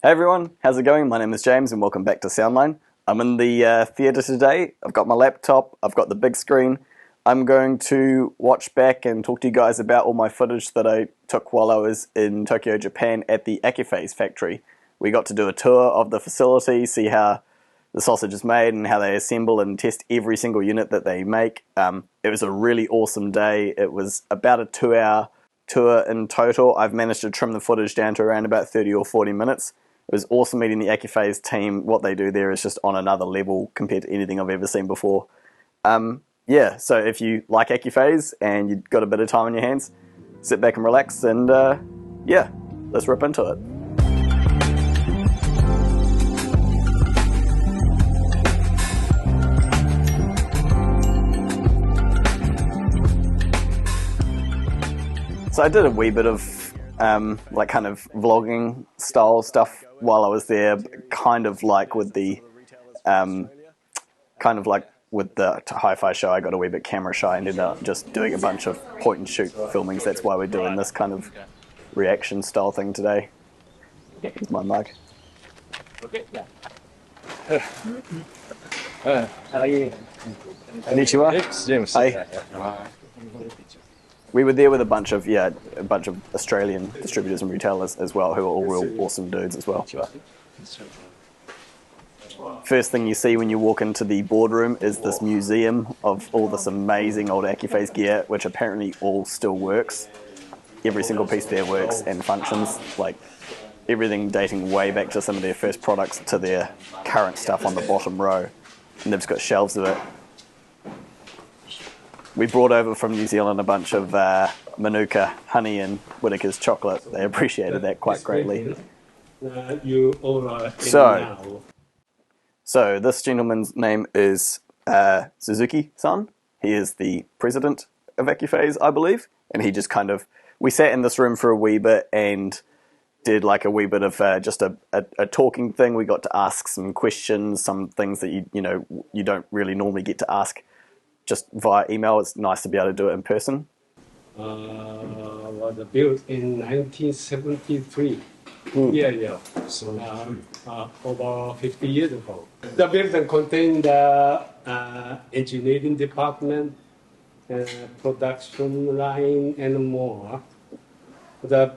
Hey everyone, how's it going? My name is James and welcome back to Soundline. I'm in the theatre today. I've got my laptop, I've got the big screen. I'm going to watch back and talk to you guys about all my footage that I took while I was in Tokyo, Japan at the Accuphase Factory. We got to do a tour of the facility, see how the sausage is made and how they assemble and test every single unit that they make. It was a really awesome day. It was about a 2-hour tour in total. I've managed to trim the footage down to around about 30 or 40 minutes. It was awesome meeting the Accuphase team. What they do there is just on another level compared to anything I've ever seen before. Yeah, so if you like Accuphase and you've got a bit of time on your hands, sit back and relax and yeah, let's rip into it. So I did a wee bit of like kind of vlogging style stuff while I was there, kind of like with the hi-fi show. I got a wee bit camera shy and ended up just doing a bunch of point and shoot filmings. That's why we're doing this kind of reaction style thing today. Here's my mug. Okay, yeah. How are you? Konnichiwa. It's James. Hi. We were there with a bunch of Australian distributors and retailers as well, who are all real awesome dudes as well. First thing you see when you walk into the boardroom is this museum of all this amazing old Accuphase gear, which apparently all still works. Every single piece there works and functions, like everything dating way back to some of their first products to their current stuff on the bottom row. And they've just got shelves of it. We brought over from New Zealand a bunch of Manuka honey and Whittaker's chocolate. They appreciated that quite greatly. So this gentleman's name is Suzuki-san. He is the president of Accuphase, I believe. And he just kind of, we sat in this room for a wee bit and did like a wee bit of just a talking thing. We got to ask some questions, some things that you don't really normally get to ask just via email. It's nice to be able to do it in person. Was built in 1973. Yeah. So over 50 years ago. The building contained the engineering department, production line, and more. The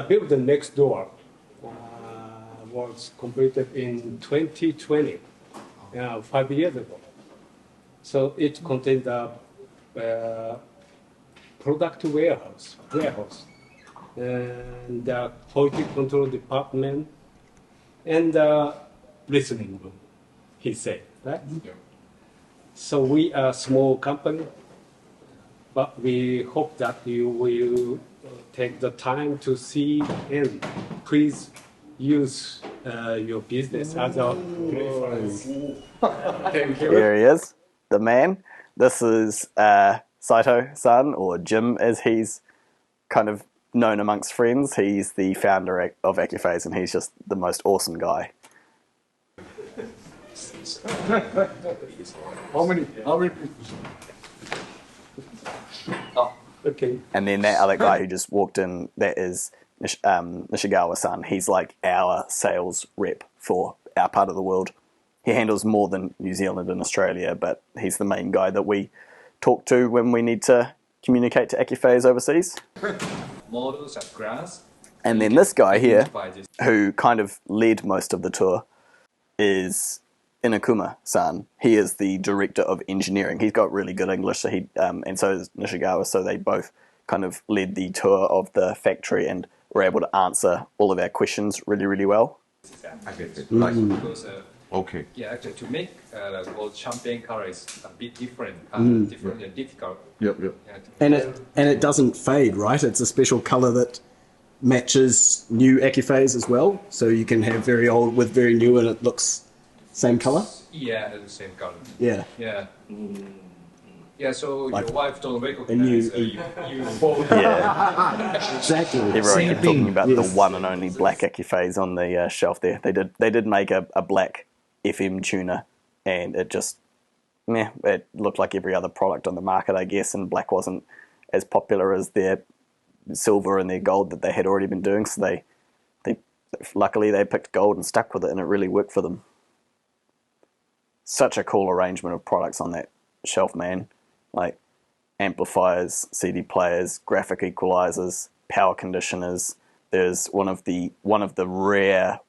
building next door was completed in 2020, 5 years ago. So it contained the product warehouse, and the quality control department, and the listening room, he said, right? Yeah. So we are a small company, but we hope that you will take the time to see and please use your business as a reference. Thank you. Here he is. The man. This is Saito-san, or Jim as he's kind of known amongst friends. He's the founder of Accuphase and he's just the most awesome guy. How many people? Oh, okay. And then that other guy who just walked in, that is Nishigawa-san. He's like our sales rep for our part of the world. He handles more than New Zealand and Australia, but he's the main guy that we talk to when we need to communicate to Accuphase overseas. Models at glass. And then this guy here, who kind of led most of the tour, is Inakuma-san. He is the director of engineering. He's got really good English, so and so is Nishigawa, so they both kind of led the tour of the factory and were able to answer all of our questions really, really well. I get it. Because, okay. Yeah, actually, to make gold champagne color is a bit different, different and difficult. Yep. And it doesn't fade, right? It's a special color that matches new Accuphase as well. So you can have very old with very new, and it looks same color. Yeah, it's the same color. Yeah. Yeah. Yeah, so Like your wife don't recognize you both. Yeah, exactly. everyone kept talking about the one and only black Accuphase on the shelf there. They did make a black FM tuner, and it just, it looked like every other product on the market, I guess, and black wasn't as popular as their silver and their gold that they had already been doing, so they luckily they picked gold and stuck with it, and it really worked for them. Such a cool arrangement of products on that shelf, man. Like amplifiers, CD players, graphic equalizers, power conditioners. There's one of the rare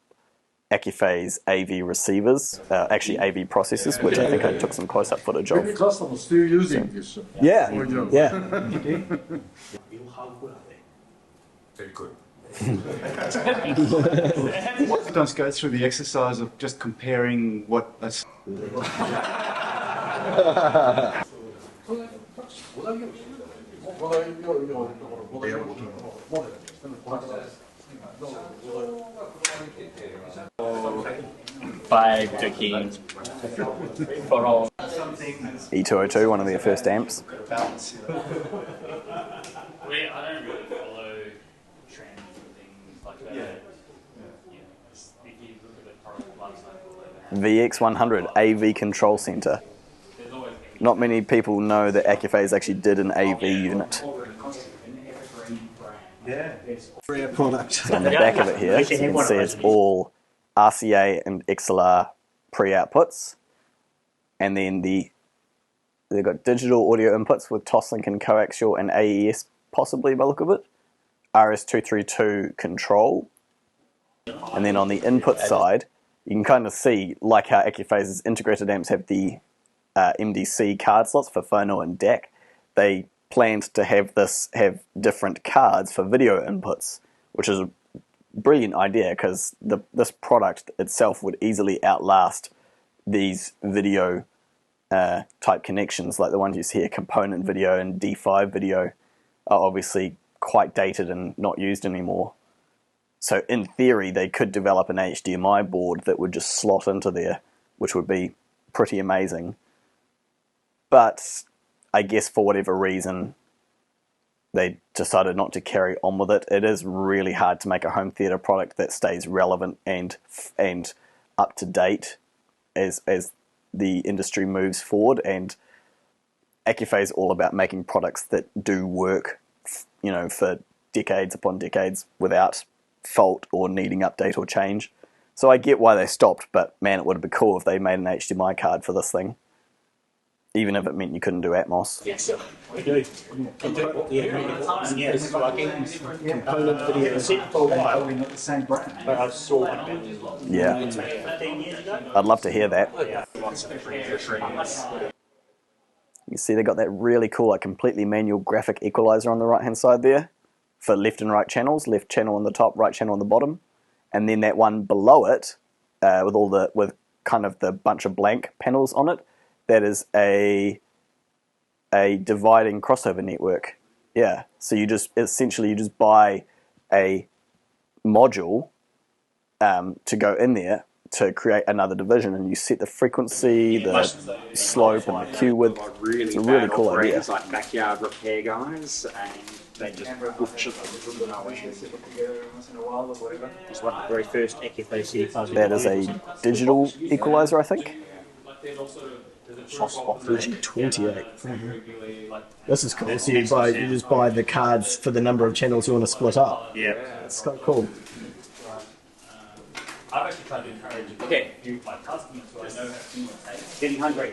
Accuphase AV receivers, actually AV processors, which I think I took some close-up footage of. Many customers still using this. Yeah, For example. yeah. Very good. Sometimes go through the exercise of just comparing what a Five taking for all. E202, one of their first amps. balance. I don't really follow trends and things like that. Yeah, if you look at the product life cycle, VX100 AV Control Center. there's always Not many people know that Accuphase actually did an AV unit. Rare product. On the back of it here, so you can see it's all RCA and XLR pre-outputs, and then they've got digital audio inputs with Toslink and coaxial and AES possibly by the look of it, RS232 control, and then on the input side you can kind of see, like how Accuphase's integrated amps have the MDC card slots for phono and DAC, they planned to have different cards for video inputs, which is a brilliant idea because this product itself would easily outlast these video type connections, like the ones you see here, component video and D5 video, are obviously quite dated and not used anymore. So in theory, they could develop an HDMI board that would just slot into there, which would be pretty amazing. But I guess for whatever reason, they decided not to carry on with it. It is really hard to make a home theater product that stays relevant and up to date as the industry moves forward. And Accuphase is all about making products that do work, for decades upon decades without fault or needing update or change. So I get why they stopped, but man, it would have been cool if they made an HDMI card for this thing, even if it meant you couldn't do Atmos. Yes, we do. Yes, component video set for a while. We're not the same brand. But I saw one about Yeah, 15 years ago. I'd love to hear that. lots of different. You see they got that really cool, like completely manual graphic equalizer on the right hand side there for left and right channels, left channel on the top, right channel on the bottom, and then that one below it with kind of the bunch of blank panels on it, that is a dividing crossover network. Yeah, so you just buy a module to go in there to create another division, and you set the frequency, the slope, and the cue width. It's a really cool idea. Like backyard repair guys, and they just butcher them. It's one of the very first Accuphase CD files. That is a digital equalizer, I think. Fuji 28. This is cool. So you just buy the cards for the number of channels you want to split up. Yeah. It's quite cool. I've actually tried to encourage my customers who I know have similar tastes. Getting hungry.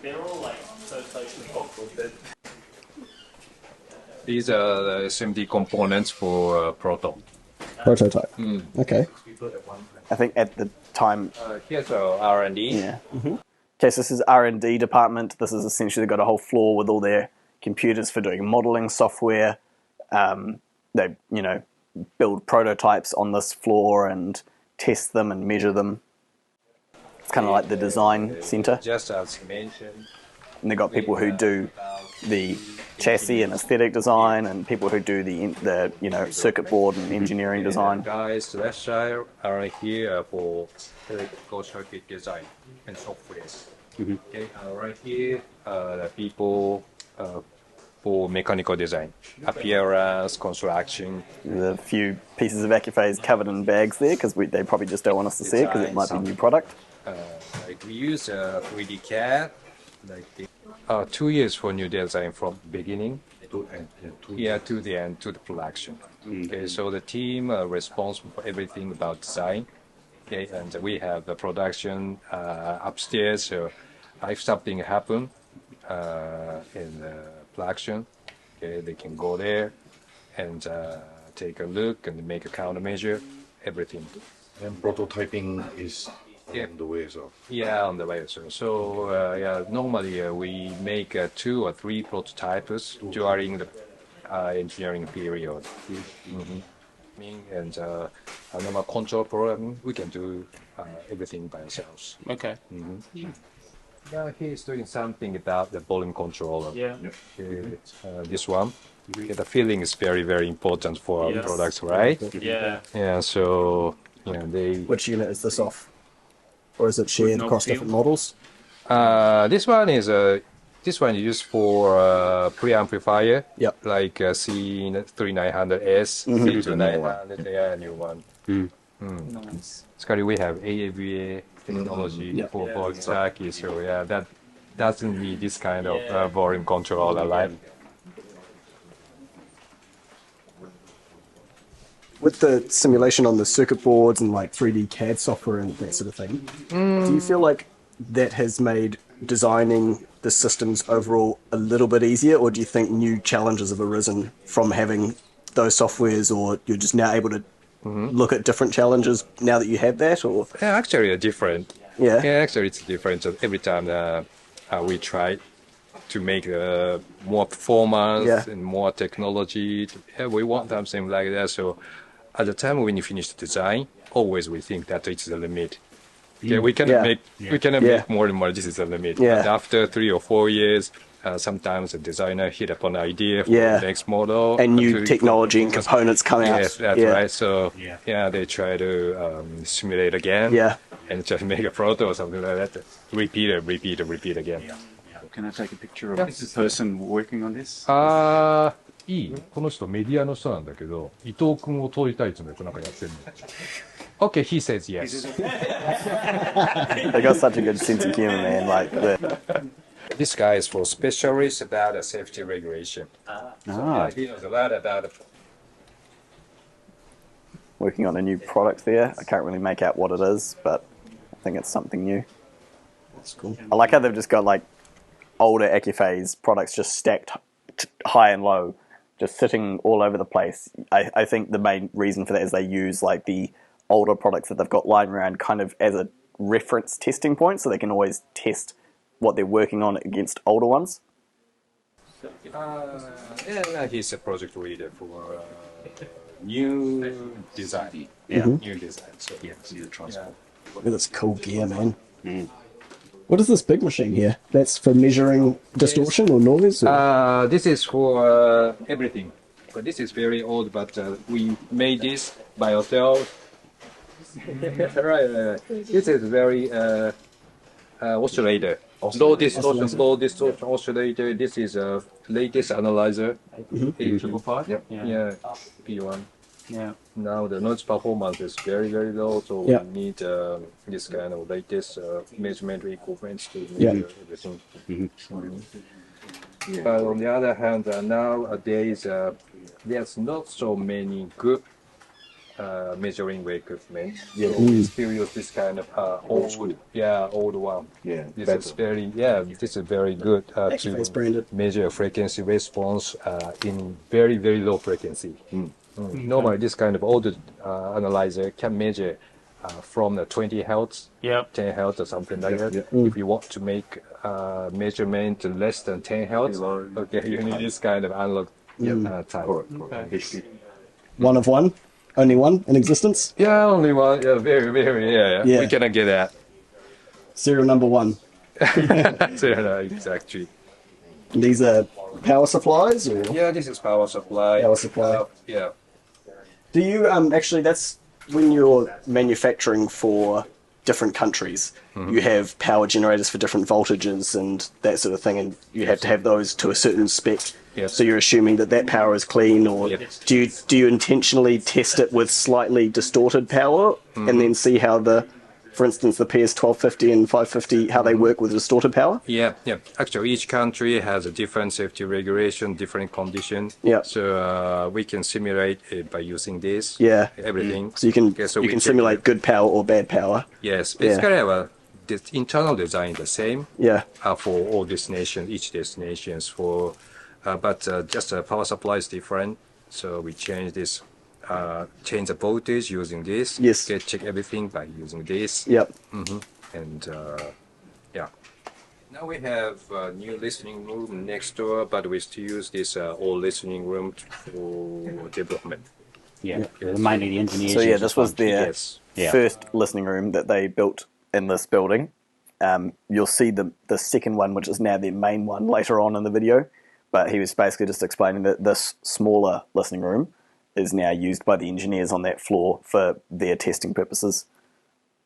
They're all like so socially helpful. These are the SMD components for Proto. Prototype. Okay. I think at the time, Here's our R&D. yeah. Okay, so this is R&D Department. This is essentially, they've got a whole floor with all their computers for doing modeling software. They, build prototypes on this floor and test them and measure them. It's kind of like the design center. Just as mentioned. And they've got people who do the chassis and aesthetic design, and people who do the circuit board and engineering design. Guys left side are here for electrical circuit design and software. Okay, right here the people for mechanical design, appearance, construction. The few pieces of Accuphase covered in bags there because they probably just don't want us to see it because it might be a new product. Like we use 3D CAD, like 2 years for new design from beginning. to the end, to the production. Okay, so the team responsible for everything about design. Okay, and we have the production upstairs. So if something happen in the production, okay, they can go there and take a look and make a countermeasure, everything. And prototyping is on the way, so. Yeah, on the way. So normally we make 2 or 3 prototypes during the engineering period. And normal control programming, we can do everything by ourselves. Okay. Yeah, he's doing something about the volume controller. Yeah. This one. Yeah, the feeling is very, very important for our products, right? Yeah. Yeah, so they. Which unit is this off? Or is it shared across different models? This one is used for preamplifier. Yep. Like C3900S, C2900, yeah, new one. Nice. Currently we have AAVA technology for both circuits, so yeah, that doesn't need this kind of volume controller, right? With the simulation on the circuit boards and like 3D CAD software and that sort of thing, do you feel like that has made designing the systems overall a little bit easier, or do you think new challenges have arisen from having those softwares, or you're just now able to look at different challenges now that you have that? Or Yeah, actually, it's different. Yeah. Actually, it's different. So every time we try to make more performance and more technology, we want something like that. So at the time when you finish the design, always we think that it's the limit. Okay, we cannot make more and more. This is the limit. Yeah. And after 3 or 4 years, sometimes the designer hit upon an idea for the next model. And new technology and components come out. Yes, that's right. So they try to simulate again. Yeah. And just make a proto or something like that. Repeat again. Can I take a picture of this person working on this? いいこの人メディアの人なんだけど、伊藤君を撮りたいって言うんだけど、なんかやってんの。Okay, he says yes. They got such a good sense of humor, man. Like This guy is for specialists about safety regulation. He knows a lot about it. working on a new product there. I can't really make out what it is, but I think it's something new. That's cool. I like how they've just got like older Accuphase products just stacked high and low, just sitting all over the place. I think the main reason for that is they use like the older products that they've got lying around kind of as a reference testing point, so they can always test what they're working on against older ones. He's a project leader for new design. New design. So Look at this cool gear, man. What is this big machine here? That's for measuring distortion or noise? Or? This is for everything. But this is very old, but we made this by ourselves. right. This is very oscillator. Low distortion oscillator. This is a latest analyzer. Yep. Yeah. P1. Yeah. Now the noise performance is very, very low, so we need this kind of latest measurement equipment to measure everything. But on the other hand, nowadays there's not so many good measuring equipment. We still use this kind of old one. This is very good to measure frequency response in very, very low frequency. Normally, this kind of old analyzer can measure from the 20 hertz, 10 hertz or something like that. If you want to make measurement less than 10 hertz, you need this kind of analog type. One of one? Only one in existence? Yeah, only one. Yeah, very. We cannot get that. Serial number one. Exactly. These are power supplies? Or? Yeah, this is power supply. Power supply. Yeah. Do you actually? That's when you're manufacturing for different countries. You have power generators for different voltages and that sort of thing, and you have to have those to a certain spec. Yes. So you're assuming that power is clean, or do you intentionally test it with slightly distorted power and then see how the for instance, the PS1250 and 550, how they work with distorted power? Yeah. Actually, each country has a different safety regulation, different conditions. Yeah. So we can simulate it by using this. Yeah. Everything. So you can Okay, so you we can check simulate it. good power or bad power. Yes. Basically, the internal design is the same. Yeah. For all destinations, each destinations for, but just the power supply is different. So we change this. Change the voltage using this. Yes. Check everything by using this. Yep. And yeah. Now we have a new listening room next door, but we still use this old listening room for development. Yeah, mainly the engineers. So yeah, this was their Yes. first listening room that they built in this building. You'll see the second one, which is now their main one, later on in the video. But he was basically just explaining that this smaller listening room is now used by the engineers on that floor for their testing purposes.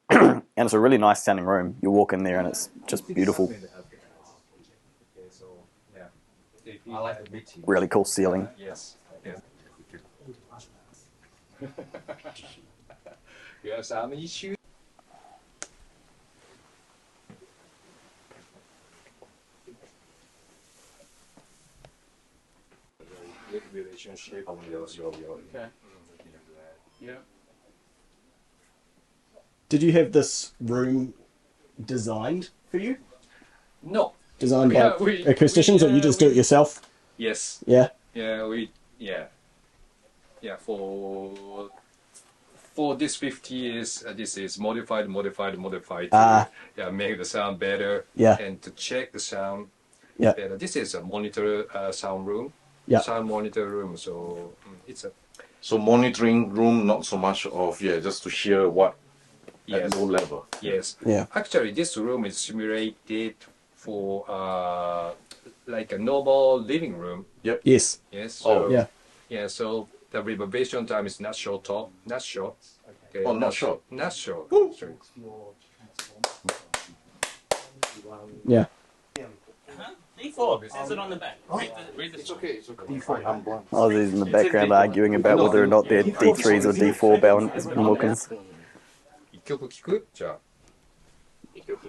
And it's a really nice sounding room. You walk in there and it's just beautiful. I like the meeting. Really cool ceiling. Yes. You have some issues? Good relationship with your okay. Yeah. Did you have this room designed for you? No. Designed by acousticians, or you just do it yourself? Yes. Yeah. Yeah. For this 50 years, this is modified to make the sound better. Yeah. And to check the sound Yeah. better. This is a monitor sound room. Yeah. Sound monitor room. So it's a So monitoring room, not so much of, just to hear what at low level. Yes. Yeah. Actually, this room is simulated for like a normal living room. Yep. Yes. Yes. So, Yeah. Yeah. So the reverberation time is not short. Not short. Okay, Oh, not short. Not short. Sorry. Yeah. D4, it says it on the back. Read the It's okay, it's okay. I'm blind. Aussies in the background arguing about whether or not they're D3s or D4 Wilkins. 一曲聞くじゃあ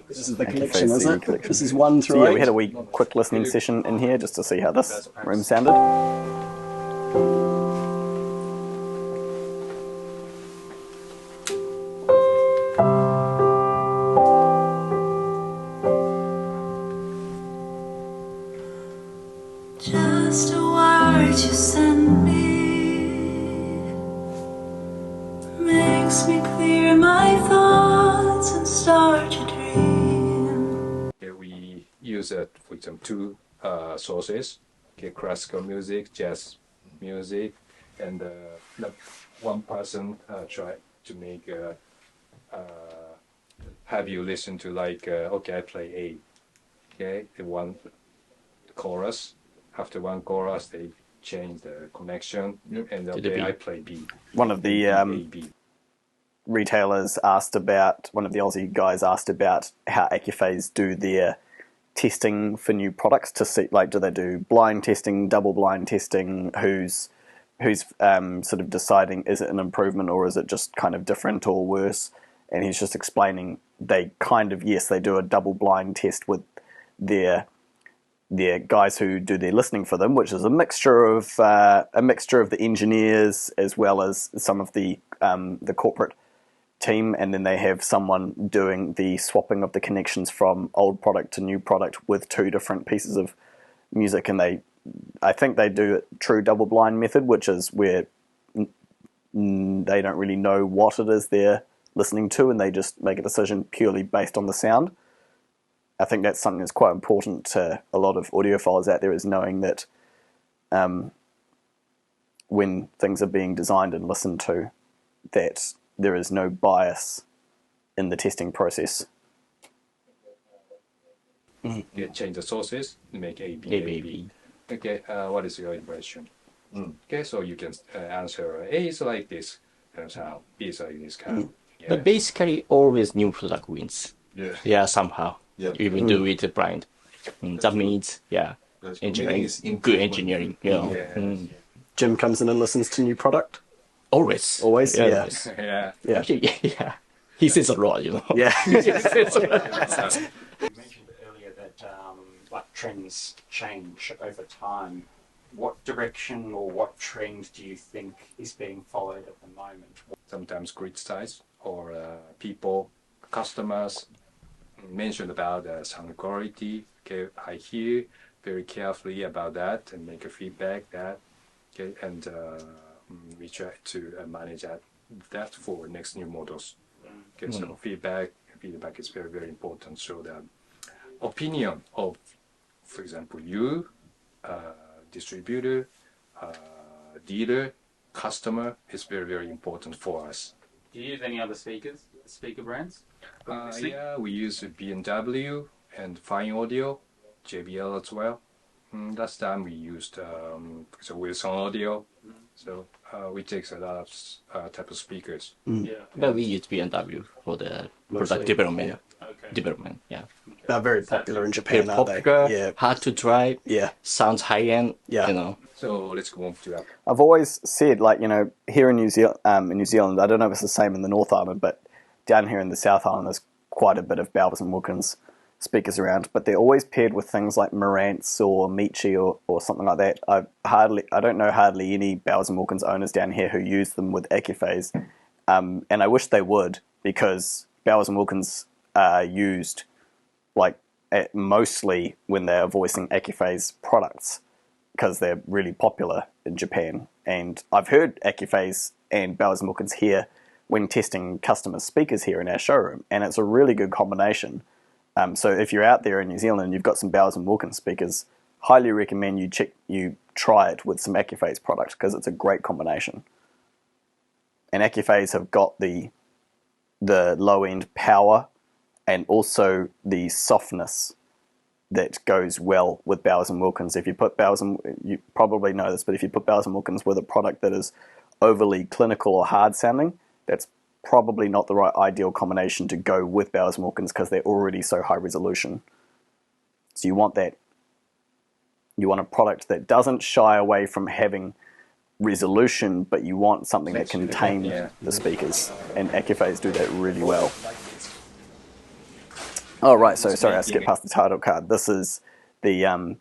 This is the Accuphase collection, is CD it? collection. This is 1 So through yeah, 8. we had a wee quick listening session in here just to see how this room sounded. Just a word you send me makes me clear my thoughts and start to dream. We use for example two sources, okay, classical music, jazz music, and one person try to make have you listen to like okay, I play A, okay, the one chorus. After one chorus, they change the connection, and okay, I play B. One of the retailers asked about, one of the Aussie guys asked about how Accuphase do their testing for new products to see, like, do they do blind testing, double blind testing, who's sort of deciding is it an improvement or is it just kind of different or worse? And he's just explaining they kind of, yes, they do a double blind test with their guys who do their listening for them, which is a mixture of the engineers as well as some of the corporate team, and then they have someone doing the swapping of the connections from old product to new product with two different pieces of music, and I think they do a true double blind method, which is where they don't really know what it is they're listening to, and they just make a decision purely based on the sound. I think that's something that's quite important to a lot of audiophiles out there, is knowing that when things are being designed and listened to, that there is no bias in the testing process. You change the sources, make A, B. Okay, what is your impression? Okay, so you can answer A is like this kind of sound, B is like this kind of. Yeah. But basically, always new product wins. Yeah. Yeah, somehow. Yeah. Even do it blind. That means, engineering is good engineering. Jim comes in and listens to new product. Always. Always? Yeah. Always. Yeah. Yeah. Actually, yeah. He says a lot, Yeah. You mentioned earlier that like trends change over time. What direction or what trend do you think is being followed at the moment? Sometimes criticize or people, customers mentioned about sound quality. Okay, I hear very carefully about that and make a feedback that. Okay, and we try to manage that for next new models. Okay, so feedback is very, very important. So the opinion of, for example, you, distributor, dealer, customer is very, very important for us. Do you use any other speaker brands? Yeah, we use B&W and Fine Audio, JBL as well. Last time we used so Wilson Audio. So we take a lot of type of speakers. Yeah. But we use B&W for the product development. Okay. Development, yeah. They're very popular in Very Japan, aren't popular, they? Yeah. hard to drive, Yeah. sounds high-end, Yeah. So let's go on to that. I've always said, like, here in New Zealand, I don't know if it's the same in the North Island, but down here in the South Island, there's quite a bit of Bowers and Wilkins speakers around, but they're always paired with things like Marantz or Michi or something like that. I don't know hardly any Bowers and Wilkins owners down here who use them with Accuphase, and I wish they would, because Bowers and Wilkins are used mostly when they're voicing Accuphase products, because they're really popular in Japan. And I've heard Accuphase and Bowers and Wilkins here when testing customer speakers here in our showroom, and it's a really good combination. So if you're out there in New Zealand and you've got some Bowers and Wilkins speakers, highly recommend you try it with some Accuphase product, because it's a great combination. And Accuphase have got the low-end power and also the softness that goes well with Bowers and Wilkins. If you put you probably know this, but if you put Bowers and Wilkins with a product that is overly clinical or hard sounding, that's probably not the right ideal combination to go with Bowers and Wilkins, because they're already so high resolution. So you want a product that doesn't shy away from having resolution, but you want something that can tame the speakers, and Accuphase do that really well. Oh right, so sorry, I skipped past the title card. This is the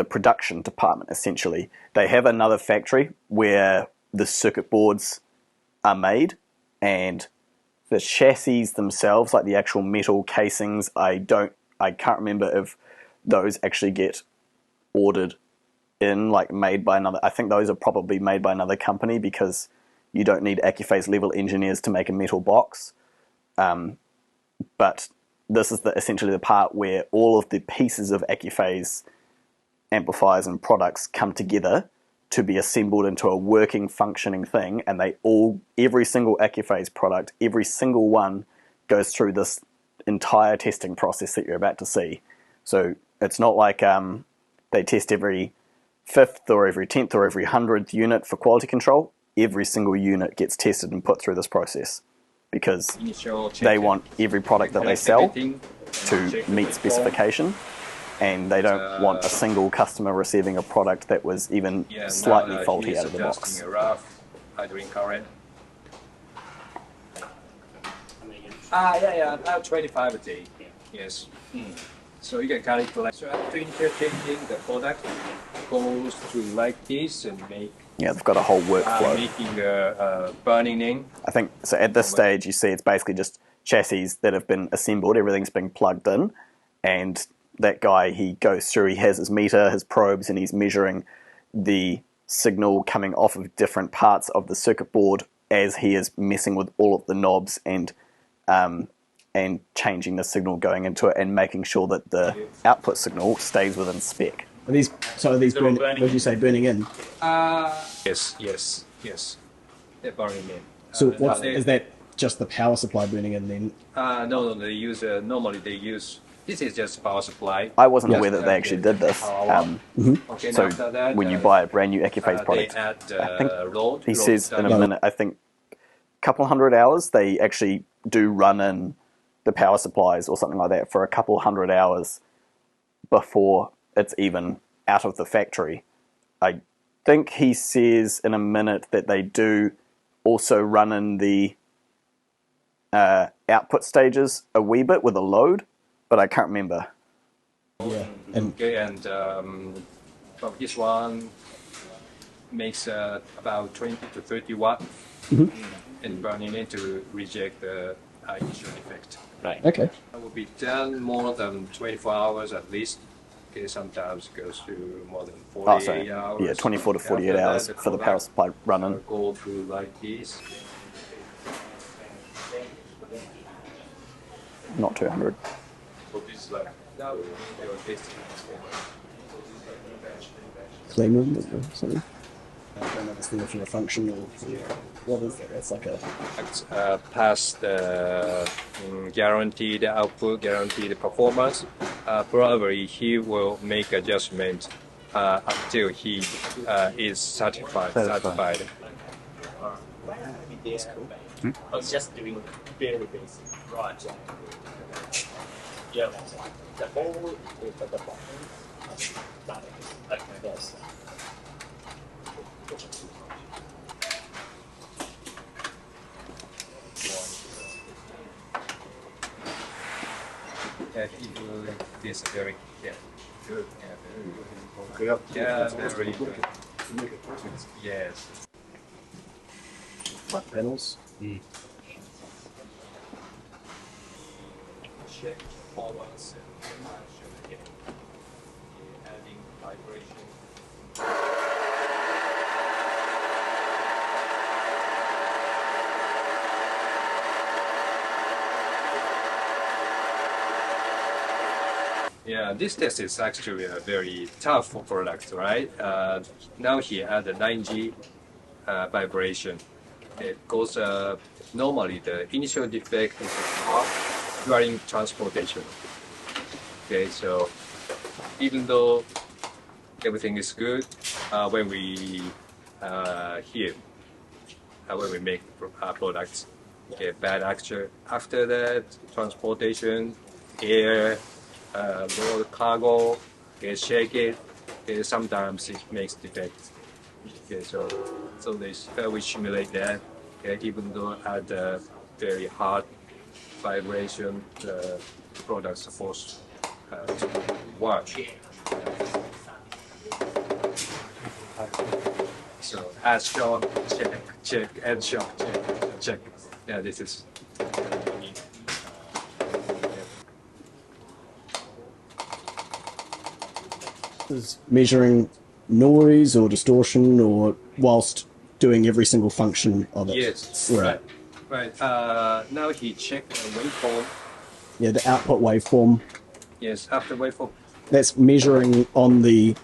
production department, essentially. They have another factory where the circuit boards are made, and the chassis themselves, like the actual metal casings, I can't remember if those actually get ordered in, like made by another. I think those are probably made by another company, because you don't need Accuphase level engineers to make a metal box. But this is essentially the part where all of the pieces of Accuphase amplifiers and products come together to be assembled into a working, functioning thing, and every single Accuphase product, every single one, goes through this entire testing process that you're about to see. So it's not like they test every 5th or every 10th or every 100th unit for quality control. Every single unit gets tested and put through this process, because they want every product that they sell to meet specification, and they don't want a single customer receiving a product that was even slightly faulty out of the box. About 25 a day. Yes. So you can calculate. So after interchanging, the product goes through like this and make. Yeah, they've got a whole workflow. Making a burning in. I think so. At this stage, you see it's basically just chassis that have been assembled. Everything's been plugged in, and that guy, he goes through. He has his meter, his probes, and he's measuring the signal coming off of different parts of the circuit board as he is messing with all of the knobs and changing the signal going into it, and making sure that the output signal stays within spec. Are these burning? What did you say, burning in? Yes. They're burning in. So is that just the power supply burning in then? No. They use normally they use. This is just power supply. I wasn't aware that they actually did this. Okay, so that, when you buy a brand new Accuphase product, I think he says in a minute, I think a couple hundred hours, they actually do run in the power supplies or something like that for a couple hundred hours before it's even out of the factory. I think he says in a minute that they do also run in the output stages a wee bit with a load, but I can't remember. Yeah. And from this one makes about 20 to 30 watt and burning it to reject the initial defect. Right. okay. It will be done more than 24 hours at least. Okay, sometimes goes to more than 48 hours. Yeah, 24 to 48 After hours that, for the power supply running. go through like this. Not 200. So this is like now your basic. Clean room or something. I don't know if you're a function or what is it? It's like a Pass the guaranteed output, guaranteed performance. Probably he will make adjustment until he is satisfied. That's cool. I was just doing very basic. Right. Yeah. The whole is at the bottom. Okay, yes. He will this very good. Good. Yeah, very good. Yes. flat panels. Check performance and function again. Adding vibration. Yeah, this test is actually a very tough product, right? Now he had a 9G vibration. It goes, normally the initial defect is during transportation. Okay, so even though everything is good, when we when we make products, okay, bad actually after that transportation, air, load cargo, get shake it. Okay, sometimes it makes defects. Okay, so we simulate that. Okay, even though at a very hard vibration, the product's supposed to work. So as shown, check, and shown, check. Yeah, this is. Is measuring noise or distortion or whilst doing every single function of it. Yes, Right. right. Now he checked the waveform. Yeah, the output waveform. Yes, after waveform. That's measuring on the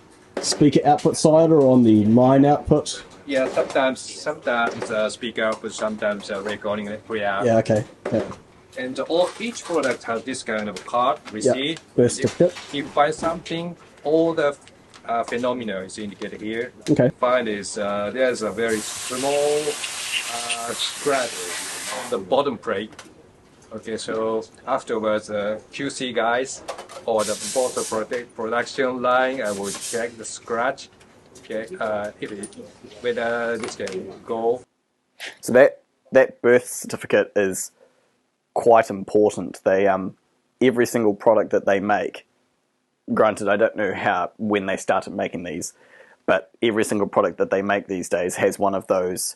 speaker output side or on the line output? Yeah, sometimes speaker output, sometimes recording preamp. Yeah, okay. Yeah. And each product has this kind of card receipt. Birth certificate. If you find something, all the phenomena is indicated here. Okay. Find is there's a very small scratch on the bottom plate. Okay, so afterwards, QC guys or the both the production line, I will check the scratch. Okay, whether this can go. So that birth certificate is quite important. They every single product that they make. Granted, I don't know when they started making these, but every single product that they make these days has one of those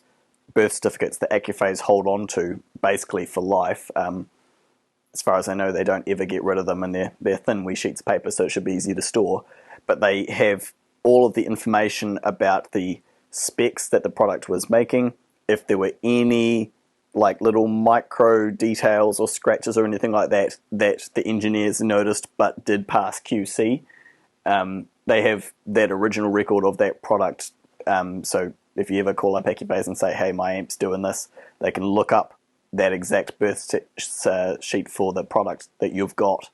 birth certificates that Accuphase hold on to basically for life. As far as I know, they don't ever get rid of them, and they're thin wee sheets of paper, so it should be easy to store. But they have all of the information about the specs that the product was making, if there were any like little micro details or scratches or anything like that that the engineers noticed but did pass QC. They have that original record of that product. So if you ever call up Accuphase and say, hey, my amp's doing this, they can look up that exact birth sheet for the product that you've got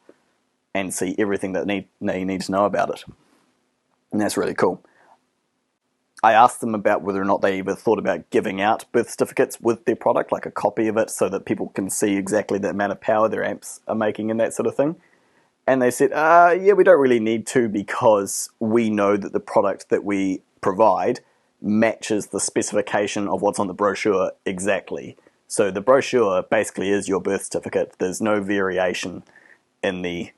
and see everything that you need to know about it. And that's really cool. I asked them about whether or not they ever thought about giving out birth certificates with their product, like a copy of it, so that people can see exactly the amount of power their amps are making and that sort of thing. And they said, yeah, we don't really need to, because we know that the product that we provide matches the specification of what's on the brochure exactly. So the brochure basically is your birth certificate. There's no variation in the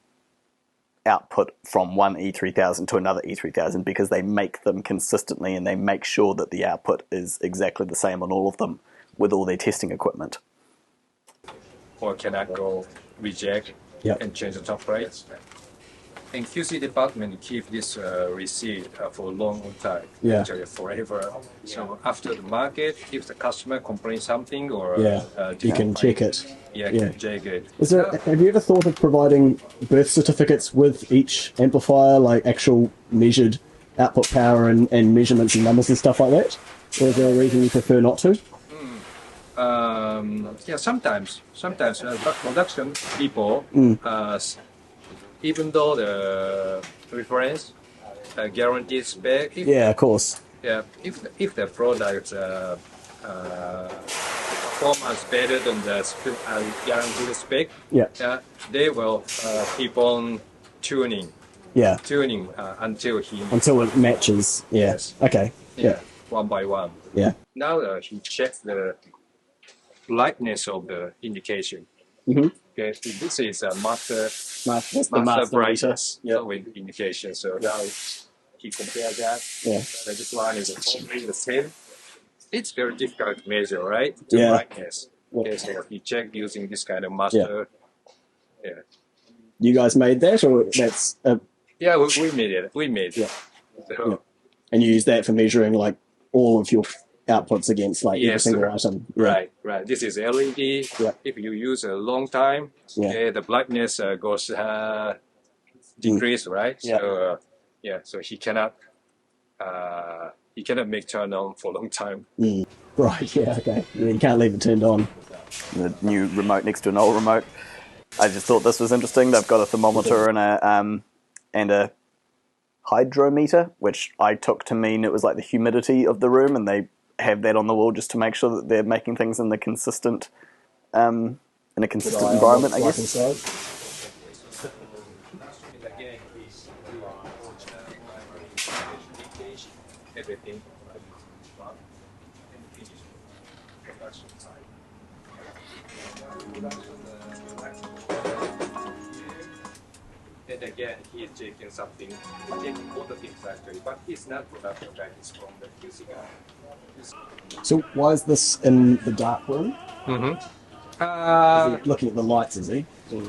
output from one E3000 to another E3000 because they make them consistently and they make sure that the output is exactly the same on all of them with all their testing equipment. Or can I go reject and change the top rate? And QC department keep this receipt for a long time, actually forever. So after the market, if the customer complains something or you can check it. Can check it. Have you ever thought of providing birth certificates with each amplifier, like actual measured output power and measurements and numbers and stuff like that? Or is there a reason you prefer not to? Sometimes production people, even though the reference guaranteed spec, Of course. If the product performance better than the guaranteed spec, they will keep on tuning until it matches. Okay. One by one. Now he checks the lightness of the indication. Okay, so this is a master brightness with indication. So now he compares that. This one is totally the same. It's very difficult to measure, right? The brightness. Okay, so he checked using this kind of master. You guys made that, or that's? We made it. We made it. So, and you use that for measuring like all of your outputs against like every single item. Right. This is LED. If you use a long time, the brightness goes decrease, right? So so he cannot make turn on for a long time. Right. Okay. You can't leave it turned on. The new remote next to an old remote. I just thought this was interesting. They've got a thermometer and a hydrometer, which I took to mean it was like the humidity of the room, and they have that on the wall just to make sure that they're making things in a consistent environment, I guess. And again, he is taking something, taking all the things actually, but it's not production guy, it's from the QC guy. So why is this in the dark room? Looking at the lights, is he?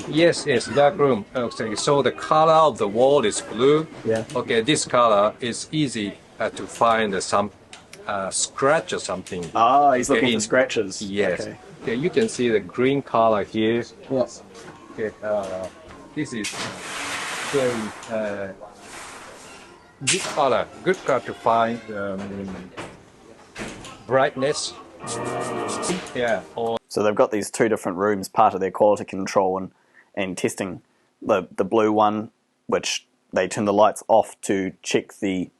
Yes, dark room. Okay, so the color of the wall is blue. Okay, this color is easy to find some scratch or something. He's looking for scratches. Yes. Okay, you can see the green color here. Okay, this is very good color to find brightness. So they've got these two different rooms, part of their quality control and testing. The blue one, which they turn the lights off to check the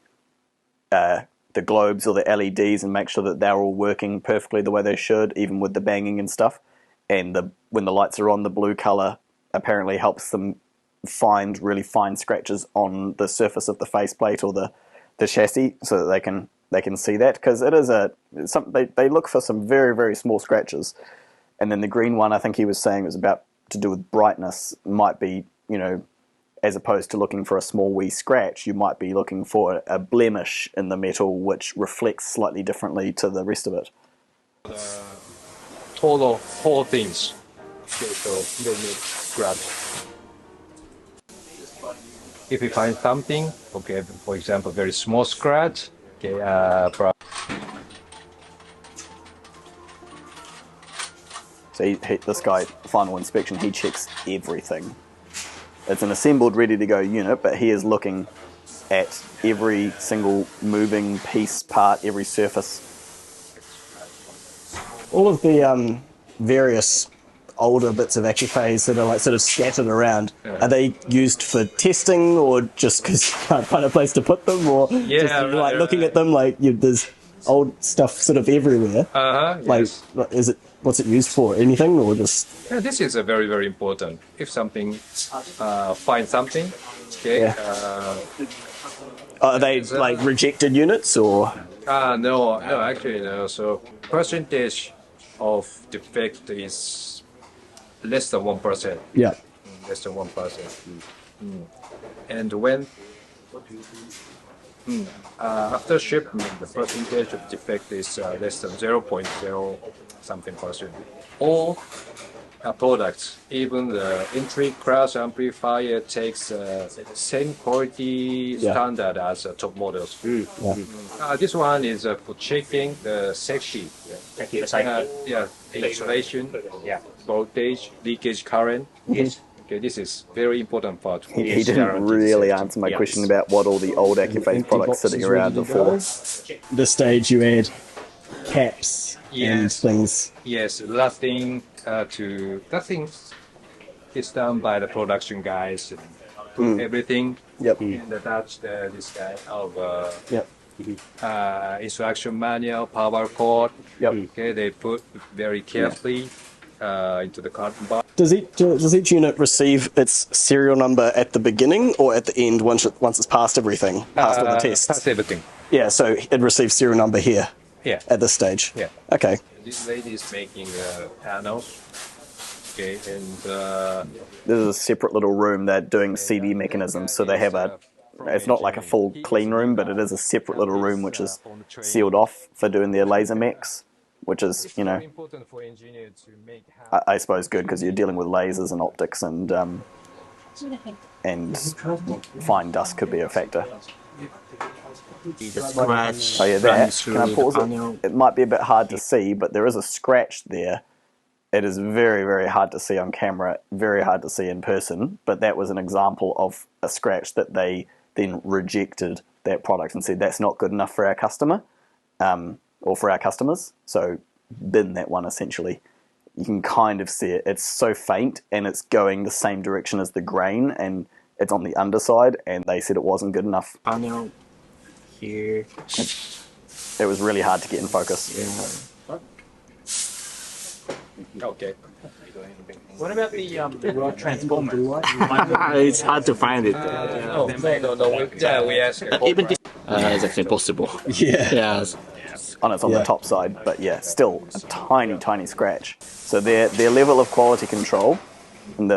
globes or the LEDs and make sure that they're all working perfectly the way they should, even with the banging and stuff. And when the lights are on, the blue color apparently helps them find really fine scratches on the surface of the faceplate or the chassis, so that they can see that, because it is they look for some very, very small scratches. And then the green one, I think he was saying, was about to do with brightness. Might be, as opposed to looking for a small wee scratch, you might be looking for a blemish in the metal which reflects slightly differently to the rest of it. Total whole things. Okay, so they need scratch. If you find something, okay, for example, very small scratch, okay, So this guy, final inspection, he checks everything. It's an assembled, ready-to-go unit, but he is looking at every single moving piece, part, every surface. All of the various older bits of Accuphase that are like sort of scattered around, are they used for testing, or just because you can't find a place to put them, or looking at them like there's old stuff sort of everywhere? Yes. What's it used for? Anything, or just? Yeah, this is a very, very important. If something, find something, okay. Are they rejected units, or? No, actually no. So percentage of defect is less than 1%. Yeah. Less than 1%. And when after shipment, the percentage of defect is less than 0.0 something percent. All products, even the entry class amplifier takes same quality standard as top models. This one is for checking the safety. Isolation, voltage, leakage current. Okay, this is very important part. He didn't really answer my question about what all the old Accuphase products sitting around before. This stage you add caps and things. Yes, that thing is done by the production guys. Put everything in the Dutch. This kind of instruction manual, power cord. Okay, they put very carefully into the carton box. Does each unit receive its serial number at the beginning or at the end once it's passed everything, passed all the tests? Passed everything. Yeah, so it receives serial number here. Yeah. At this stage. Yeah. Okay. This lady is making panels. Okay, and this is a separate little room. They're doing CD mechanisms, so they have it's not like a full clean room, but it is a separate little room which is sealed off for doing their laser mechs, which is, you know, I suppose good because you're dealing with lasers and optics and fine dust could be a factor. The scratch. Oh yeah, that. Can I pause it? It might be a bit hard to see, but there is a scratch there. It is very, very hard to see on camera, very hard to see in person, but that was an example of a scratch that they then rejected that product and said that's not good enough for our customer, or for our customers, so bin that one essentially. You can kind of see it. It's so faint and it's going the same direction as the grain and it's on the underside and they said it wasn't good enough. Panel here. It was really hard to get in focus. okay. What about the rod transformer? It's hard to find it. No. We ask. Even this is actually possible. Yeah. On it's on the top side, but yeah, still a tiny, tiny scratch. So their level of quality control, and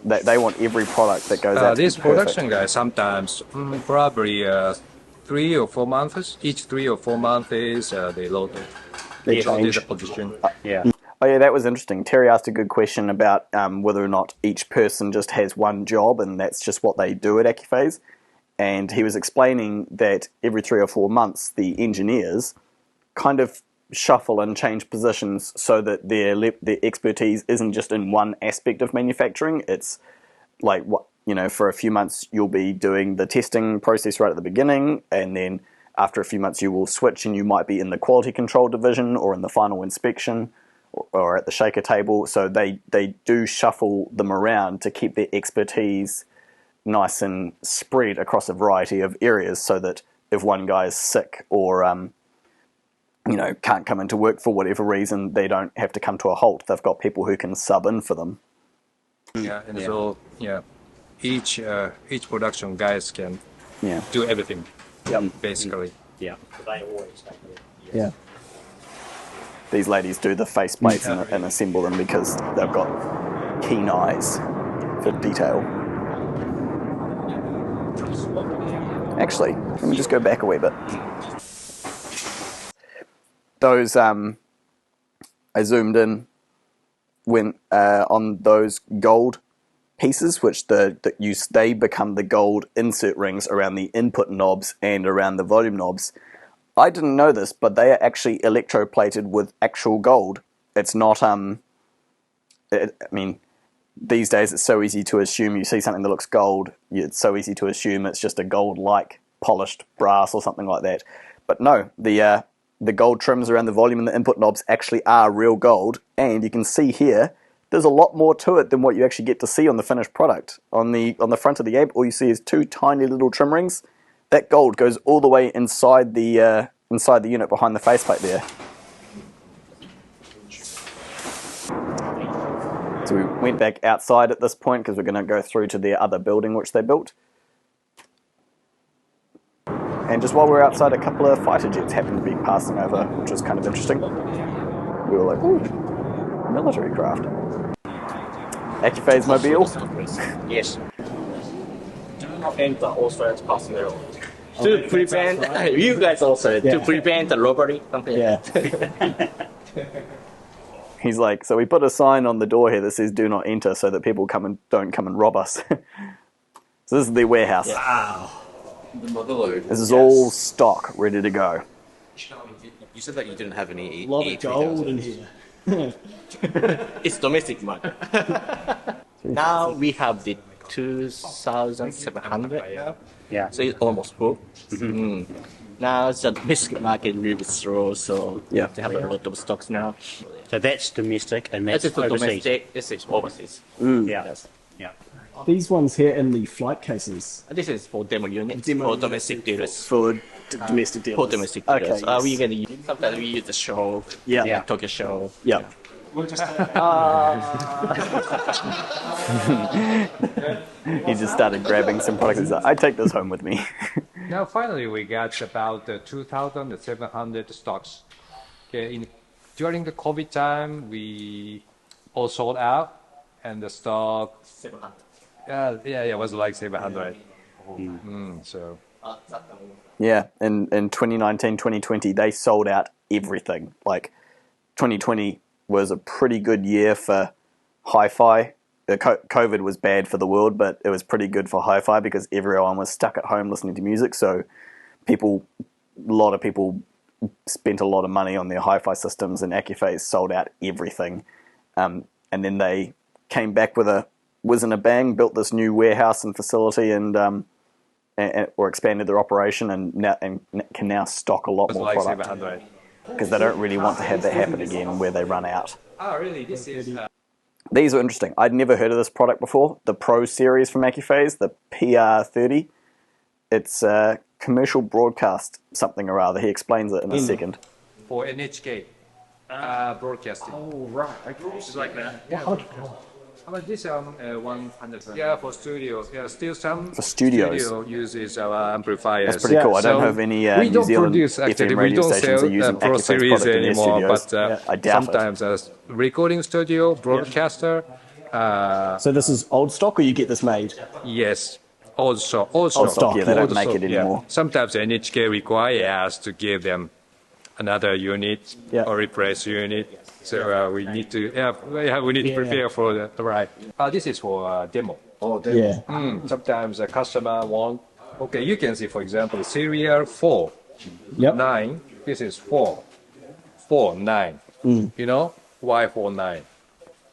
they want every product that goes out. This production guys sometimes probably 3 or 4 months. Each 3 or 4 months they load it. They loaded change. the position. Oh yeah, that was interesting. Terry asked a good question about whether or not each person just has one job and that's just what they do at Accuphase. And he was explaining that every 3 or 4 months, the engineers kind of shuffle and change positions so that their expertise isn't just in one aspect of manufacturing. It's like, for a few months you'll be doing the testing process right at the beginning, and then after a few months you will switch and you might be in the quality control division or in the final inspection or at the shaker table. So they do shuffle them around to keep their expertise nice and spread across a variety of areas so that if one guy is sick or can't come into work for whatever reason, they don't have to come to a halt. They've got people who can sub in for them. So each production guys can do everything. Basically. They always Yeah. These ladies do the face plates and assemble them because they've got keen eyes for detail. Actually, let me just go back a wee bit. Those, I zoomed in when on those gold pieces, which they become the gold insert rings around the input knobs and around the volume knobs. I didn't know this, but they are actually electroplated with actual gold. It's not, these days it's so easy to assume you see something that looks gold, it's so easy to assume it's just a gold-like polished brass or something like that. But no, the gold trims around the volume and the input knobs actually are real gold, and you can see here, there's a lot more to it than what you actually get to see on the finished product. On the front of the amp, all you see is 2 tiny little trim rings. That gold goes all the way inside the unit behind the faceplate there. So we went back outside at this point because we're going to go through to their other building which they built. And just while we're outside, a couple of fighter jets happened to be passing over, which was kind of interesting. we were like, ooh, military craft. Accuphase mobile. Yes. Do not enter Australia's personnel. To prevent, you guys also, to prevent the robbery. Something like that. He's like, so we put a sign on the door here that says "Do not enter," so that people don't come and rob us. So this is their warehouse. Wow. This is all stock, ready to go. You said that you didn't have any A lot of gold in here. It's domestic market. Now we have the 2,700. Yeah. So it's almost full. Now the domestic market is really slow, so they have a lot of stocks now. So that's domestic and that's That's overseas. domestic, this is overseas. Yeah. Yes. Yeah. These ones here in the flight cases. This is for demo units, Demo for units domestic dealers. For domestic dealers. For domestic dealers. Okay, yes. We can use, sometimes we use the show, Yeah. Tokyo show. Yeah. He just started grabbing some products. He's like, I take this home with me. Now finally we got about 2,700 stocks. Okay, during the COVID time we all sold out, and the stock 700. it was like 700. So Yeah, in 2019, 2020, they sold out everything. Like, 2020 was a pretty good year for hi-fi. COVID was bad for the world, but it was pretty good for hi-fi because everyone was stuck at home listening to music. So a lot of people spent a lot of money on their hi-fi systems, and Accuphase sold out everything. And then they came back with a whiz and a bang, built this new warehouse and facility, or expanded their operation, and can now stock a lot more like product. 700. Because they don't really want to have that happen again where they run out. Oh really? This is These are interesting. I'd never heard of this product before. The Pro series from Accuphase, the PR30. It's a commercial broadcast something or other. He explains it in a second. for NHK broadcasting. Oh, right. Okay. It's like that. How about this 100? Yeah, for studios. Yeah, still some For studios. studio uses our amplifiers. That's pretty cool. I don't know if any we New don't Zealand produce, actually, FM we radio don't stations sell are using Pro Accuphase Series product in their anymore, studios. but I doubt it. sometimes as recording studio, broadcaster, So this is old stock, or you get this made? yes, also Old stock, yeah, they don't make it yeah. anymore. Sometimes NHK requires us to give them another unit or replace unit. So we need to we need to prepare for the right. This is for demo. Oh, Yeah. Sometimes a customer want. Okay, you can see, for example, serial 4, Yep. 9. This is 4, 4, 9. You know why 4, 9?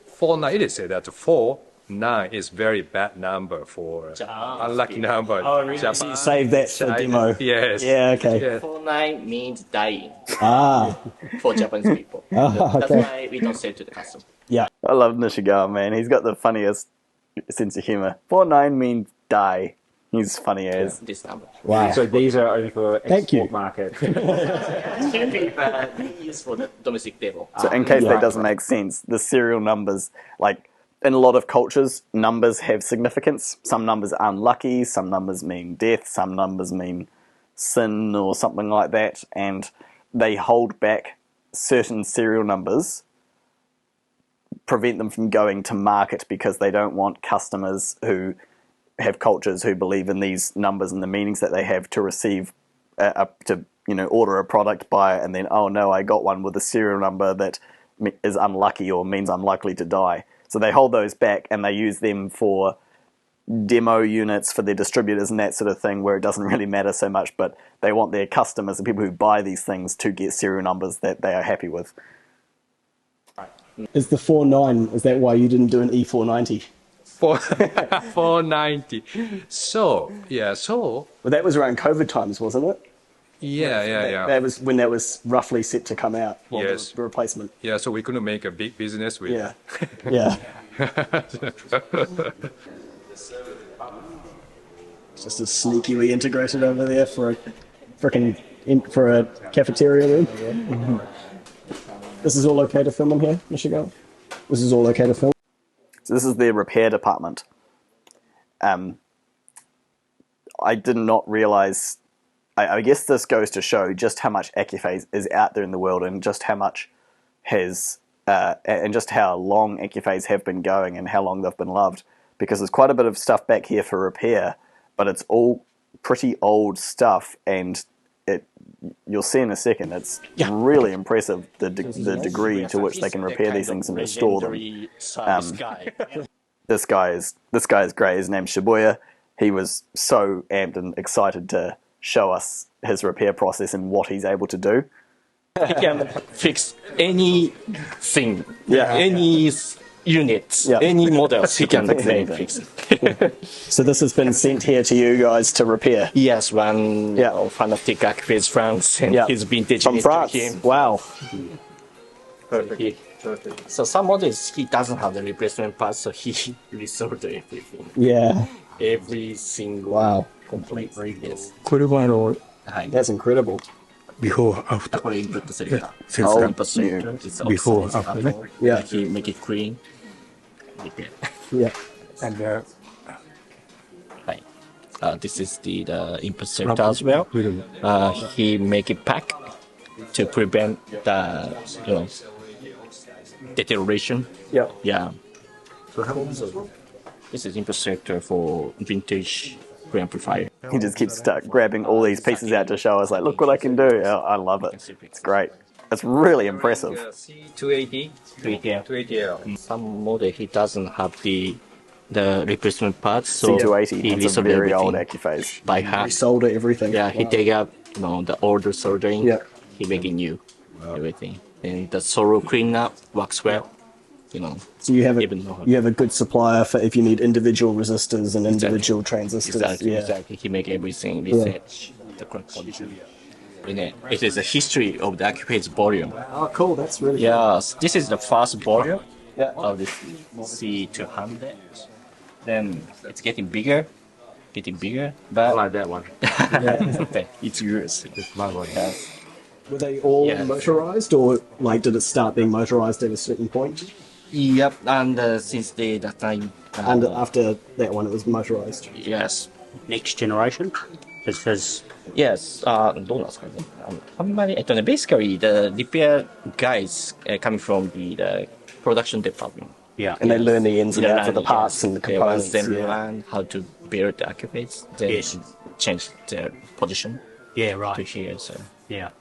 4, 9. It is said that 4, 9 is very bad number for unlucky number. Oh, really? So you save that for demo. Yes. Yeah, okay. Yeah. 49 means dying Ah, for Japanese people. That's okay. why we don't sell to the customer. Yeah. I love Nishigawa, man. He's got the funniest sense of humor. 49 means die. He's funny as. This number. Wow. So these are only for Thank you. export market. We use for the domestic demo. So in case that doesn't make sense, the serial numbers, like in a lot of cultures, numbers have significance. Some numbers are unlucky, some numbers mean death, some numbers mean sin or something like that, and they hold back certain serial numbers, prevent them from going to market because they don't want customers who have cultures who believe in these numbers and the meanings that they have to receive, order a product, buy it, and then, oh no, I got one with a serial number that is unlucky or means I'm likely to die. So they hold those back and they use them for demo units for their distributors and that sort of thing, where it doesn't really matter so much, but they want their customers, the people who buy these things, to get serial numbers that they are happy with. Is the 49, is that why you didn't do an E490? 490. So Well, that was around COVID times, wasn't it? yeah. That was when that was roughly set to come out. Well, Yes. the replacement. Yeah, so we couldn't make a big business with Yeah. Yeah. It's just as sneakily integrated over there for a for a cafeteria room. This is all okay to film in here, Michigan? This is all okay to film? So this is their repair department. I did not realize, I guess this goes to show just how much Accuphase is out there in the world and just how much has and just how long Accuphase have been going and how long they've been loved. Because there's quite a bit of stuff back here for repair, but it's all pretty old stuff, and you'll see in a second, it's really impressive the degree to which they can repair these things and restore them. This guy is great. His name's Shibuya. He was so amped and excited to show us his repair process and what he's able to do. He can fix anything, any units, any models. He can fix it. So this has been sent here to you guys to repair. Yes, one fanatic Accuphase France, and his vintage from France. Him. Wow. Perfect. So some models he doesn't have the replacement parts, so he restored everything. Yeah. Every single completely. Yes. That's incredible. Before, after. Input selector. Input selector. Before, after. Yeah. He make it clean. Yeah. And this is the input selector as well. He make it pack to prevent the deterioration. Yeah. Yeah. So this is input selector for vintage preamplifier. He just keeps grabbing all these pieces out to show us, like, look what I can do. I love it. It's great. It's really impressive. C280. 280L. Some model he doesn't have the replacement parts, so C280. he It's a resoldered very old everything Accuphase. by hand. Resolder everything. Yeah, he take up the older soldering. Yeah. He make it new, everything, and the solo cleanup works well. So you have a good supplier for if you need individual resistors and individual transistors. Exactly. He make everything research the correct condition. It is the history of the Accuphase volume. Oh, cool. That's really cool. Yes, this is the first volume of this C200. Then it's getting bigger, but like that one. It's yours. It's my one. Yes. Were they all motorized, or did it start being motorized at a certain point? Yep, and since that time. And after that one, it was motorized. Yes. Next generation? It says. Yes, どうなんですかね。あんまり、basically, the repair guys coming from the production department. Yeah. And they learn the ins and outs of the parts and the components. They learn how to build the Accuphase, then change their position. Yeah, right. To here, so. Yeah.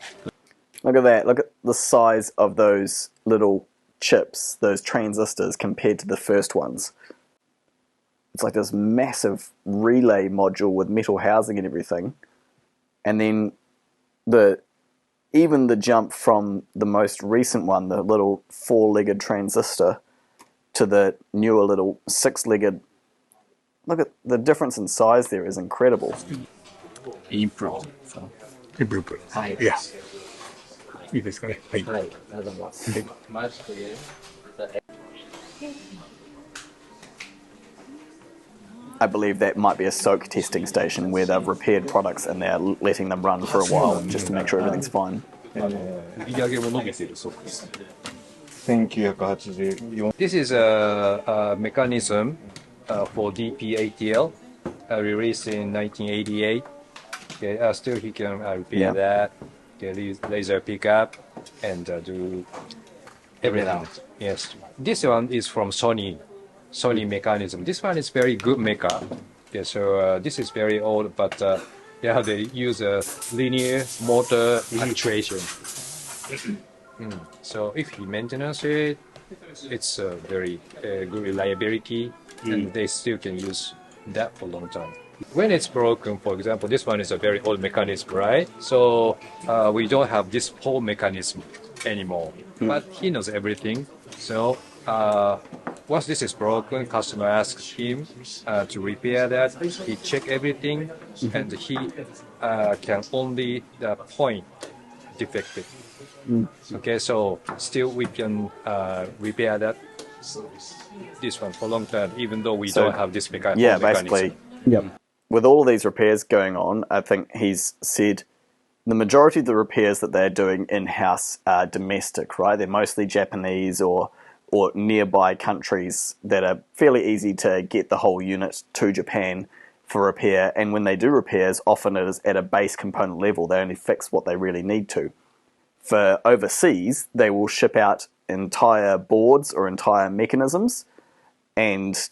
Look at that. Look at the size of those little chips, those transistors, compared to the first ones. It's like this massive relay module with metal housing and everything. And then even the jump from the most recent one, the little 4-legged transistor, to the newer little 6-legged. Look at the difference in size there is incredible. Improve. Improve. Hi. Yeah. いいですかね。はい。はい。ありがとうございます。I believe that might be a soak testing station where they've repaired products and they're letting them run for a while just to make sure everything's fine. This is a mechanism for DP-ATL released in 1988. Okay, still he can repair that, laser pickup, and do everything. Yes, this one is from Sony mechanism. This one is very good mecha. Yeah, so this is very old, but they use a linear motor actuation. So if you maintenance it, it's a very good reliability, and they still can use that for a long time. When it's broken, for example, this one is a very old mechanism, right? So we don't have this whole mechanism anymore. But he knows everything. So once this is broken, customer asks him to repair that. He check everything, and he can only point defective. Okay, so still we can repair this one for a long time, even though we don't have this mechanism. Yeah, basically. Yep. With all of these repairs going on, I think he's said the majority of the repairs that they're doing in-house are domestic, right? They're mostly Japanese or nearby countries that are fairly easy to get the whole unit to Japan for repair. And when they do repairs, often it is at a base component level. They only fix what they really need to. For overseas, they will ship out entire boards or entire mechanisms, and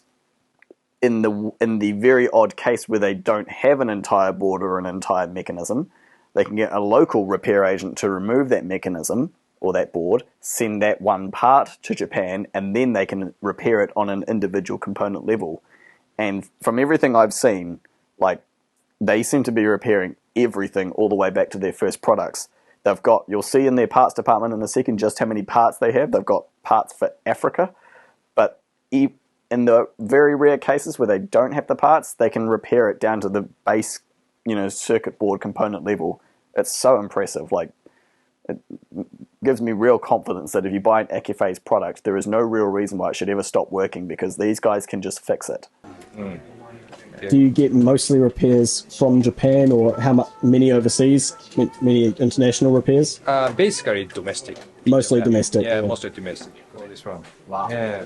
in the very odd case where they don't have an entire board or an entire mechanism, they can get a local repair agent to remove that mechanism or that board, send that one part to Japan, and then they can repair it on an individual component level. And from everything I've seen, like, they seem to be repairing everything all the way back to their first products. They've got, you'll see in their parts department in a second just how many parts they have. They've got parts for Africa, but in the very rare cases where they don't have the parts, they can repair it down to the base, circuit board component level. It's so impressive. Like, it gives me real confidence that if you buy an Accuphase product, there is no real reason why it should ever stop working, because these guys can just fix it. Do you get mostly repairs from Japan, or many overseas, many international repairs? Basically domestic. Mostly domestic. Yeah, mostly domestic. All this one. Wow. Yeah.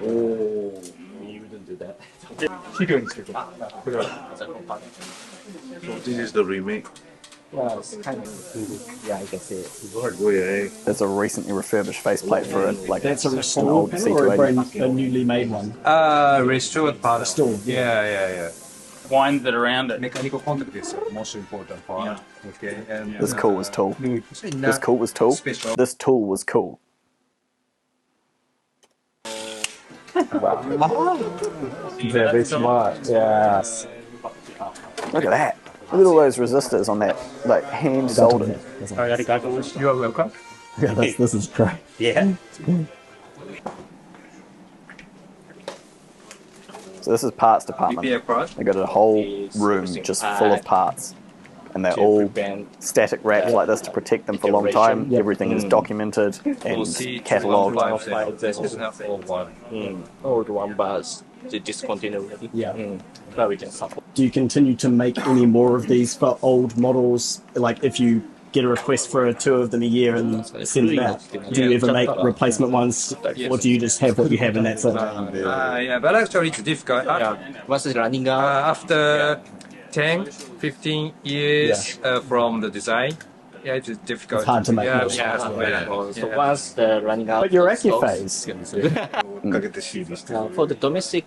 Oh, you wouldn't do that. So this is the remake. Well, it's kind of, yeah, I can see it. There's a recently refurbished faceplate for it. Like, That's a an restored old panel or C280. a newly made one? Restored part. Restored. Yeah. Wind that around it. Mechanical contact is the most important part. Okay. And This tool was tool. This tool was tool. This tool was cool. Very smart. Yes. Look at that. Look at all those resistors on that, like, hand soldered. You are welcome. Yeah, this is great. Yeah. So this is parts department. Repair parts. They got a whole room just full of parts, and they're all static wrapped like this to protect them for a long time. Everything is documented and catalogued. This is not all one. Old one, but they discontinued. Yeah. But we can support. Do you continue to make any more of these for old models? Like, if you get a request for 2 of them a year and send them out, do you ever make replacement ones, or do you just have what you have and that's it? Yeah, but actually it's difficult. Once it's running out, After 10, 15 years from the design, yeah, it's difficult. It's hard to make more. so once the running out. But your of stocks, Accuphase. for the domestic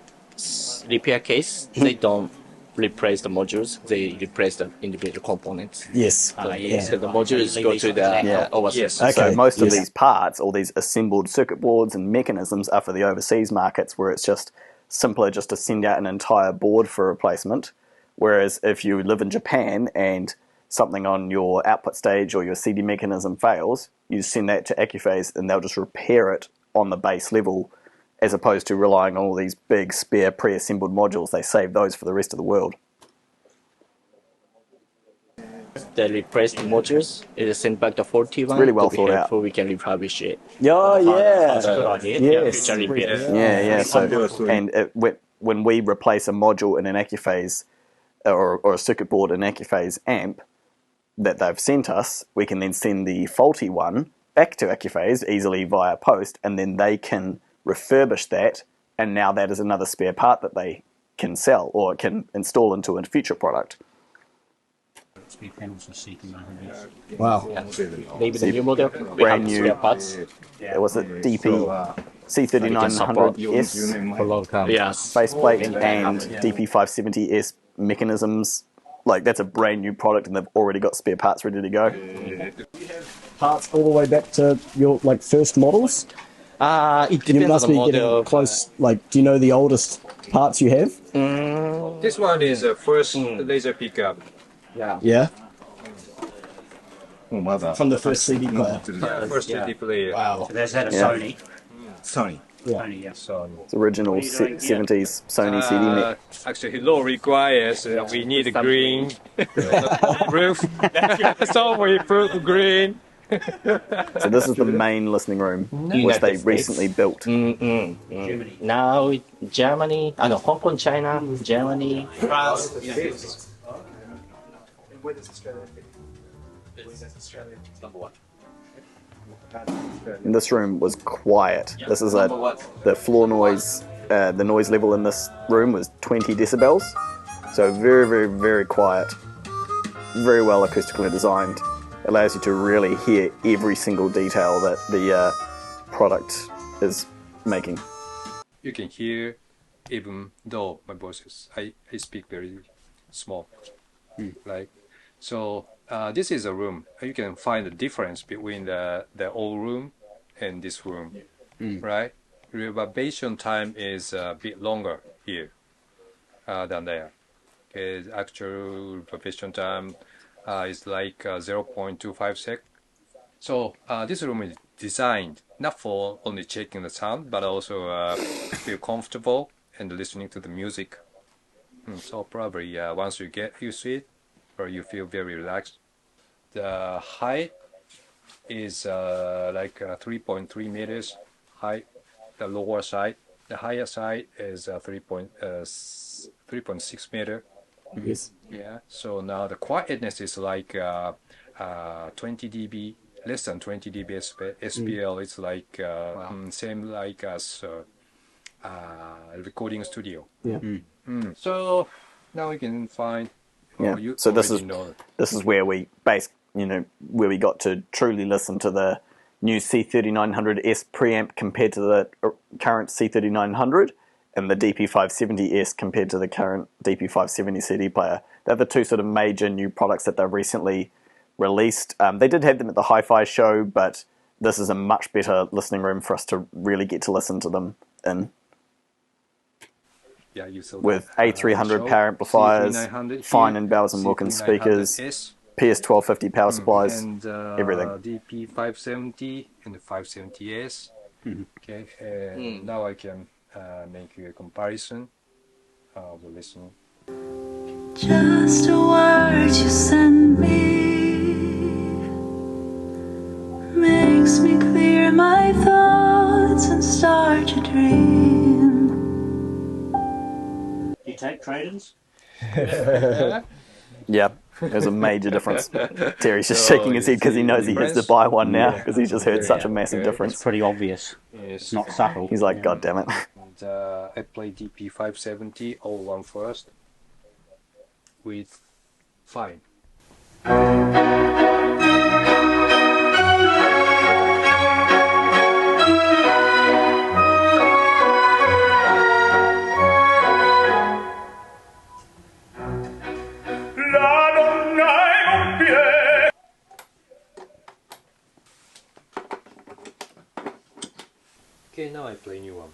repair case, they don't replace the modules, they replace the individual components. Yes. So the modules go to the overseas. Okay, so most of these parts, all these assembled circuit boards and mechanisms, are for the overseas markets, where it's just simpler just to send out an entire board for replacement. Whereas if you live in Japan and something on your output stage or your CD mechanism fails, you send that to Accuphase and they'll just repair it on the base level, as opposed to relying on all these big spare pre-assembled modules. They save those for the rest of the world. They replace the modules, it is sent back to 41. Really well thought out. We can refurbish it. Oh, yeah. That's a good idea. Yes. Future repair. Yeah. So, and when we replace a module in an Accuphase or a circuit board in an Accuphase amp that they've sent us, we can then send the faulty one back to Accuphase easily via post, and then they can refurbish that, and now that is another spare part that they can sell or can install into a future product. Wow. Maybe the new model, Brand new spare parts. It was a DP C3900S for a long time. Yes. faceplate and DP570S mechanisms. Like, that's a brand new product, and they've already got spare parts ready to go. Parts all the way back to your first models? It depends You must on the be model. getting close. Like, do you know the oldest parts you have? This one is the first laser pickup. Yeah. From the first CD player. First CD player. Wow. So there's that a Yeah. Sony. Sony. Sony, yeah. It's original 70s Sony CD mech. Actually, law requires we need a green roof, so we put green. So this is the main listening room, which they recently built. Germany. Now, Germany, Hong Kong, China, Germany, France. Where does Australia fit? Number one. And this room was quiet. This is the floor noise, the noise level in this room was 20 decibels. So very, very, very quiet. very well acoustically designed. Allows you to really hear every single detail that the product is making. You can hear, even though my voice is, I speak very small, like, so this is a room. You can find the difference between the old room and this room, right? Reverberation time is a bit longer here than there. Okay, actual reverberation time is like 0.25 sec. So this room is designed not for only checking the sound, but also feel comfortable and listening to the music. So probably once you get used to it, or you feel very relaxed. The height is like 3.3 meters high, the lower side. The higher side is 3.6 meter. Yes. Yeah. So now the quietness is like 20 dB, less than 20 dB SPL. It's like same like as recording studio. Yeah. So now we can find. Yeah. You So this already is know. this is where we where we got to truly listen to the new C3900S preamp compared to the current C3900, and the DP570S compared to the current DP570 CD player. They're the two sort of major new products that they've recently released. They did have them at the Hi-Fi show, but this is a much better listening room for us to really get to listen to them in. Yeah, you saw with that, A300 power amplifiers, fine and Bowers and Wilkins speakers, PS1250 power supplies, and everything. DP570 and the 570S. Okay, and now I can make you a comparison of the listening. Just a word you send me makes me clear my thoughts and start to dream. You take trade-ins? Yeah, there's a major difference. Terry's just shaking his head because he knows he has to buy one now because he's just heard such a massive difference. It's pretty obvious. It's not subtle. He's like, God damn it. And, I play DP570 all one first with fine. Okay, now I play new one.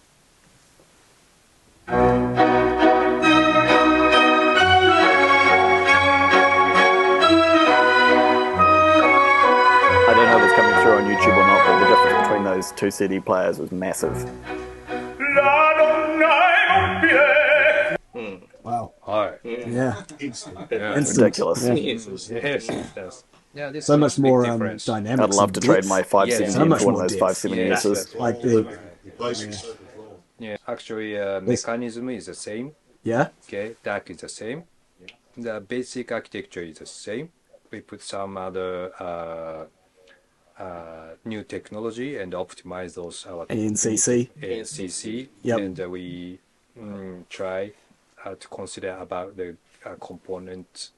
I don't know if it's coming through on YouTube or not, but the difference between those two CD players was massive. Wow. Alright. Yeah. It's ridiculous. Yes. Yeah, this So much more difference. dynamic. I'd love to trade my 570 so much for one of more those depth. 570Ss. Like the Yeah, actually, mechanism is the same. yeah. Okay, DAC is the same. The basic architecture is the same. We put some other new technology and optimize those ANCC. ANCC, Yep. and we try to consider about the component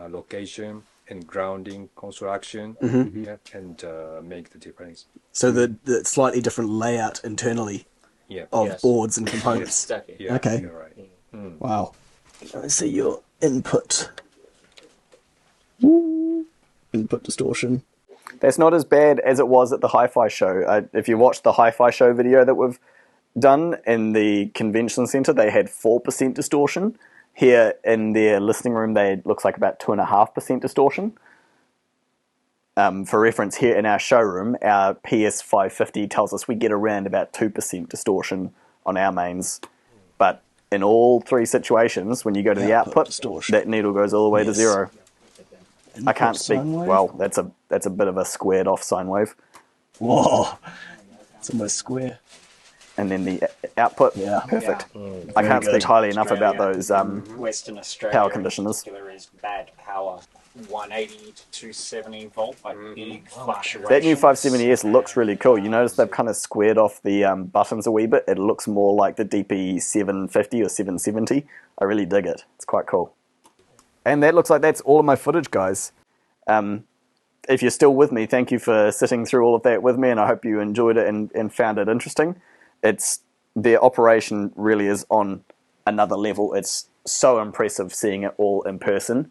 location and grounding construction, yeah, and make the difference. So the slightly different layout internally Yeah. of boards and components. Exactly. Yeah, Okay. you're right. Wow. Let's see your input. Input distortion. That's not as bad as it was at the Hi-Fi show. If you watch the Hi-Fi show video that we've done in the convention center, they had 4% distortion. Here in their listening room, they looks like about 2.5% distortion. For reference, here in our showroom, our PS550 tells us we get around about 2% distortion on our mains. But in all three situations, when you go to the output, distortion. that needle goes all the way to Yes. zero. I can't Input speak. sine wave? Well, that's a bit of a squared off sine wave. Whoa. It's almost square. And then the output, Yeah. perfect. Yeah. I Very can't good. speak highly enough about Australia, those Western Australia power in conditioners. particular is bad power. 180 to 270 volt, like big fluctuations. That new 570S looks really cool. You notice they've kind of squared off the buttons a wee bit. It looks more like the DP750 or 770. I really dig it. It's quite cool. And that looks like that's all of my footage, guys. If you're still with me, thank you for sitting through all of that with me, and I hope you enjoyed it and found it interesting. Their operation really is on another level. It's so impressive seeing it all in person.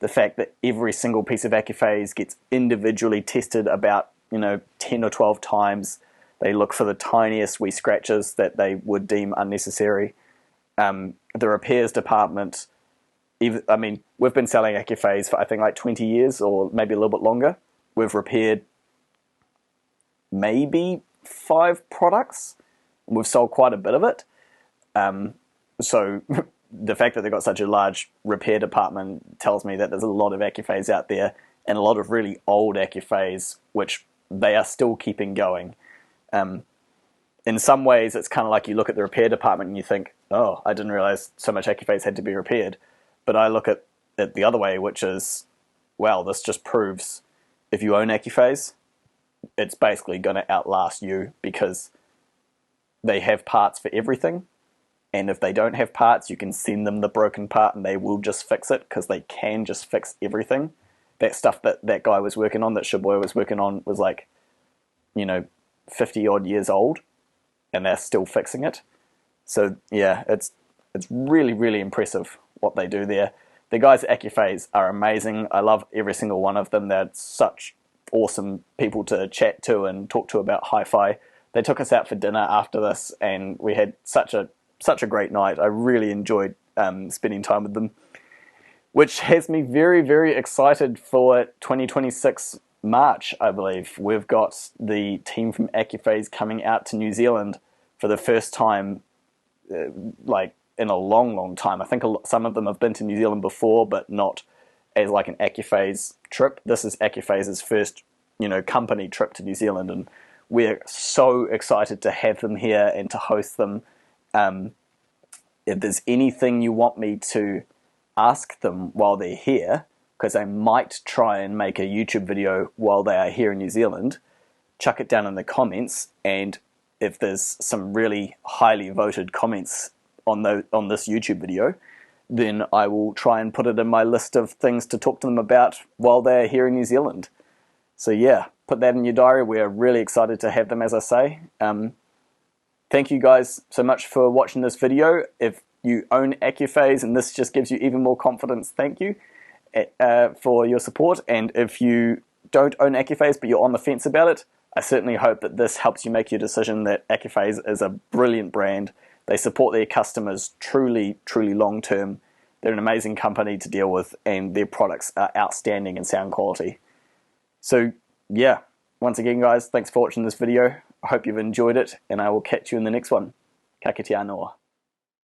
The fact that every single piece of Accuphase gets individually tested about 10 or 12 times. They look for the tiniest wee scratches that they would deem unnecessary. The repairs department, we've been selling Accuphase for I think like 20 years or maybe a little bit longer. We've repaired maybe 5 products. We've sold quite a bit of it. So the fact that they've got such a large repair department tells me that there's a lot of Accuphase out there and a lot of really old Accuphase, which they are still keeping going. In some ways, it's kind of like you look at the repair department and you think, oh, I didn't realize so much Accuphase had to be repaired. But I look at it the other way, which is, well, this just proves if you own Accuphase, it's basically going to outlast you because they have parts for everything. And if they don't have parts, you can send them the broken part and they will just fix it because they can just fix everything. That stuff that guy was working on, that Shibuya was working on, was like, 50 odd years old and they're still fixing it. So yeah, it's really, really impressive what they do there. The guys at Accuphase are amazing. I love every single one of them. They're such awesome people to chat to and talk to about hi-fi. They took us out for dinner after this and we had such a great night. I really enjoyed spending time with them, which has me very, very excited for 2026 March, I believe. We've got the team from Accuphase coming out to New Zealand for the first time, like in a long, long time. I think some of them have been to New Zealand before, but not as like an Accuphase trip. This is Accuphase's first, company trip to New Zealand, and we're so excited to have them here and to host them. If there's anything you want me to ask them while they're here, because I might try and make a YouTube video while they are here in New Zealand, chuck it down in the comments, and if there's some really highly voted comments on this YouTube video, then I will try and put it in my list of things to talk to them about while they're here in New Zealand. So yeah, put that in your diary. We're really excited to have them, as I say. Thank you guys so much for watching this video. If you own Accuphase and this just gives you even more confidence, thank you for your support. And if you don't own Accuphase but you're on the fence about it, I certainly hope that this helps you make your decision that Accuphase is a brilliant brand. They support their customers truly, truly long term. They're an amazing company to deal with and their products are outstanding in sound quality. So yeah, once again guys, thanks for watching this video. I hope you've enjoyed it and I will catch you in the next one. Ka kite anō.